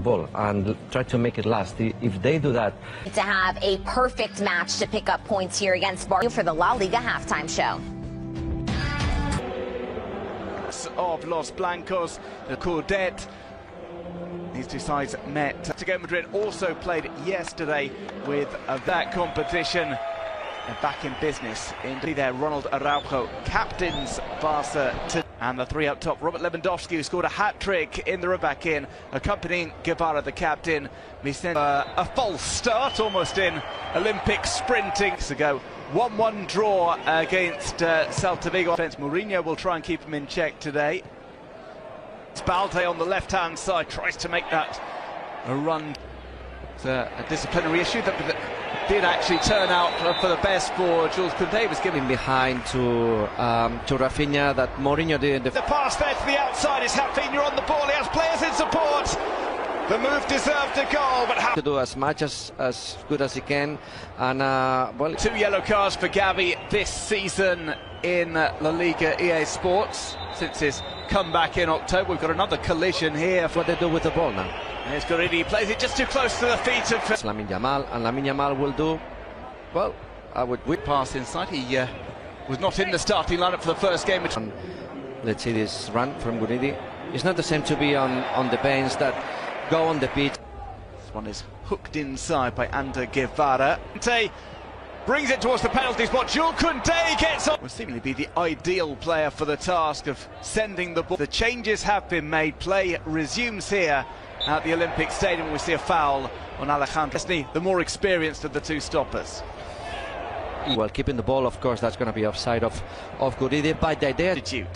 the ball and try to make it last. If they do that, to have a perfect match to pick up points here against Barcelona for the La Liga halftime show. Of Los Blancos, the Coudet. These two sides met. Atletico Madrid also played yesterday with that competition. They're back in business. Indeed, there, Ronald Araujo captains Barca. And the three up top, Robert Lewandowski, who scored a hat-trick in the back in, accompanying Guevara, the captain. Vicente, a false start, almost in Olympic sprinting. Ago, 1-1 draw against Celta Vigo. Mourinho will try and keep him in check today. It's Balde on the left-hand side, tries to make that a run. It's a disciplinary issue that did actually turn out for the best for Jules Koundé. Was given behind to Rafinha that Mourinho did. The pass there to the outside is Rafinha on the ball. He has players in support. The move deserved a goal, but to do as much as good as he can. And well, 2 yellow cards for Gavi this season in La Liga EA Sports since his comeback in October. We've got another collision here. What they do with the ball now. There's Guridi, plays it just too close to the feet of Lamine Yamal, and Lamine Yamal will do well. I would pass inside. He was not in the starting lineup for the first game. Let's see this run from Guridi. It's not the same to be on the bench that go on the pitch. This one is hooked inside by Ander Guevara. Koundé brings it towards the penalty spot. Jules Koundé gets on. Will seemingly be the ideal player for the task of sending the ball. The changes have been made. Play resumes here at the Olympic Stadium. We see a foul on Alejandro, the more experienced of the two stoppers. Well, keeping the ball, of course, that's going to be offside of Guridi, but the idea.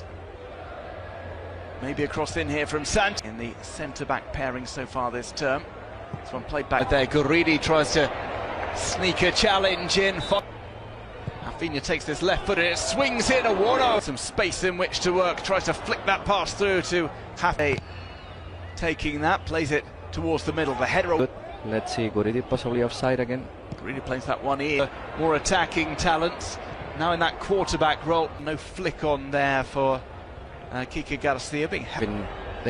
Maybe a cross in here from Sant in the centre-back pairing so far this term. This one played back there. Guridi tries to sneak a challenge in. Rafinha takes this left foot and it swings in. Awardo, some space in which to work. Tries to flick that pass through to Hafe. Taking that, plays it towards the middle. The header. Good. Let's see, Guridi possibly offside again. Guridi plays that one in. More attacking talents. Now in that quarterback role. No flick on there for Kike Garcia. They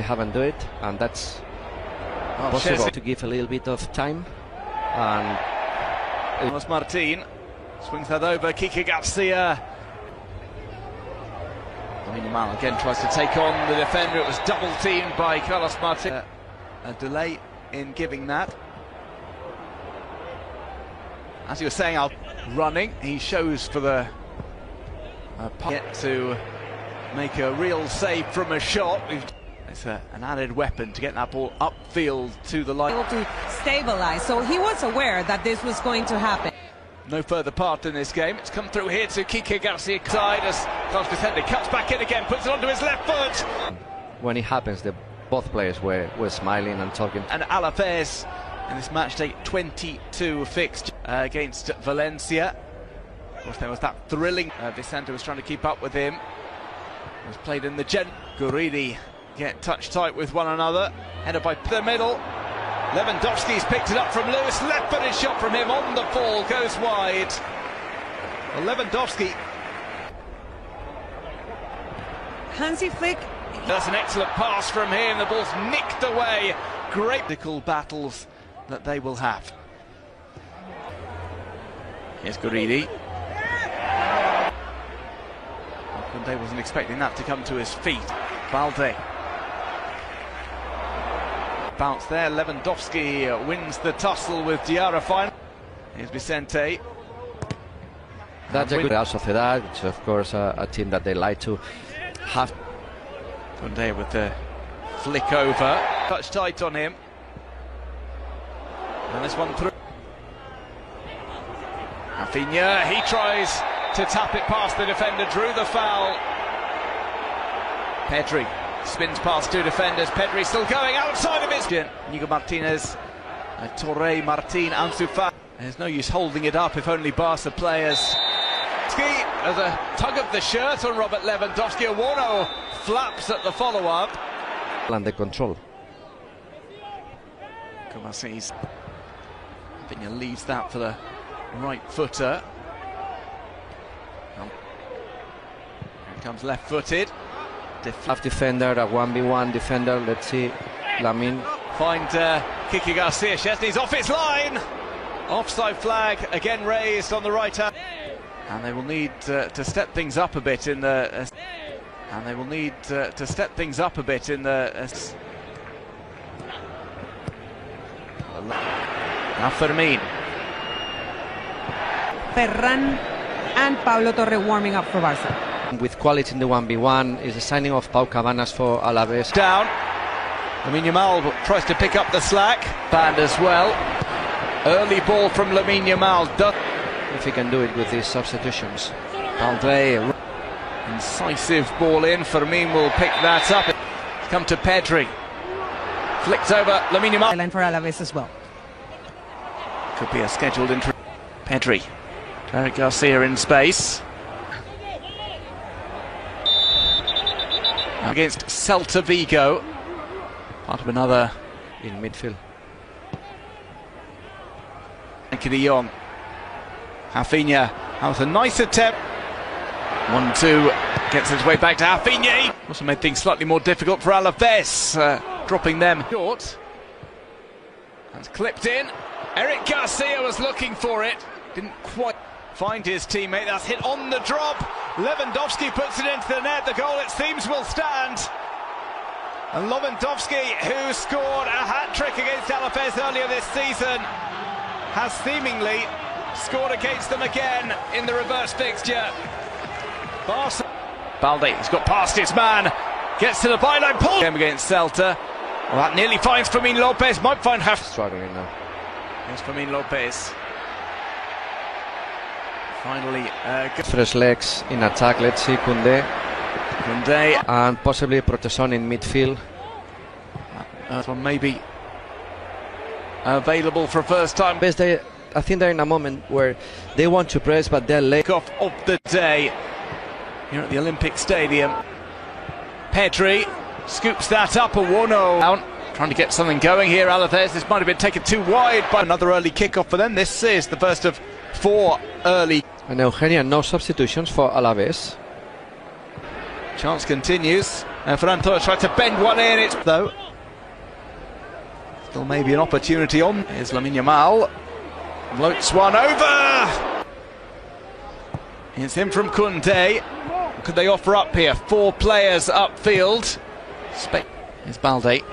haven't done it, and that's possible to give a little bit of time. And Carlos Martin swings that over. Kike Garcia. Yamal again tries to take on the defender. It was double teamed by Carlos Martin. A delay in giving that. As you were saying, running. He shows for the yet to make a real save from a shot. It's an added weapon to get that ball upfield to the line. Able to stabilize, so he was aware that this was going to happen. No further part in this game. It's come through here to Kike Garcia side as Carlos Vicente cuts back in again, puts it onto his left foot. When it happens, both players were smiling and talking. And Alaves in this match day 22 fixed against Valencia. Of course, there was that thrilling. Vicente was trying to keep up with him. It was played in the Guridi get touch tight with one another. Headed by the middle. Lewandowski's picked it up from Lewis. Left-footed shot from him on the ball, goes wide. Well, Lewandowski. Hansi Flick. That's an excellent pass from him. The ball's nicked away. Great political battles that they will have. Here's Guridi. Koundé wasn't expecting that to come to his feet. Balde. Bounce there. Lewandowski wins the tussle with Diarra final. Here's Vicente. That's a good Real Sociedad. It's of course a team that they like to have. Koundé with the flick over. Touch tight on him. And this one through. Rafinha, he tries to tap it past the defender, drew the foul. Pedri spins past two defenders. Pedri still going outside of his. Inigo Martinez, Torre, Martin, Ansu Fati. There's no use holding it up if only Barca players. There's a tug of the shirt on Robert Lewandowski. Awardo flaps at the follow-up. Under control. Kovacic. Rafinha leaves that for the right footer. Here comes left-footed. Half defender, a 1v1 defender. Let's see, Lamine Find Kiki Garcia. Chesney's off his line. Offside flag again raised on the right hand. And they will need to step things up a bit in the. And they will need to step things up a bit in the. Now Fermin. Ferran and Pablo Torre warming up for Barca. With quality in the 1v1 is the signing of Pau Cabanas for Alaves. Down. Lamine Yamal tries to pick up the slack. Band as well. Early ball from Lamine Yamal. If he can do it with these substitutions. Balde. Incisive ball in. Fermin will pick that up. Come to Pedri. Flicked over Lamine Yamal. Line for Alaves as well. Could be a scheduled entry. Pedri. Eric Garcia in space. Against Celta Vigo. Part of another In midfield. Frankie de Jong. Rafinha. That was a nice attempt. 1-2. Gets his way back to Rafinha. Also made things slightly more difficult for Alaves. Dropping them short. That's clipped in. Eric Garcia was looking for it. Didn't quite find his teammate. That's hit on the drop. Lewandowski puts it into the net. The goal, it seems, will stand. And Lewandowski, who scored a hat-trick against Alaves earlier this season, has seemingly scored against them again in the reverse fixture. Balde, he's got past his man. Gets to the byline, pull! Game against Celta. Well, that nearly finds Fermin Lopez. Might find Struggling now. Here's Fermin Lopez. Finally, Fresh legs in attack. Let's see Koundé. Koundé. And possibly Proteson in midfield. That one maybe available for first time. I think they're in a moment where they want to press, but they're late. Off of the day here at the Olympic Stadium. Pedri scoops that up, a 1-0. Trying to get something going here, Alaves. This might have been taken too wide by another early kickoff for them. This is the first of 4 early. And Eugenia, no substitutions for Alaves. Chance continues. Ferran Torres tried to bend one in, it's though. Still maybe an opportunity on. Here's Lamine Yamal. Floats one over. It's him from Koundé. What could they offer up here? 4 players upfield. Here's Balde.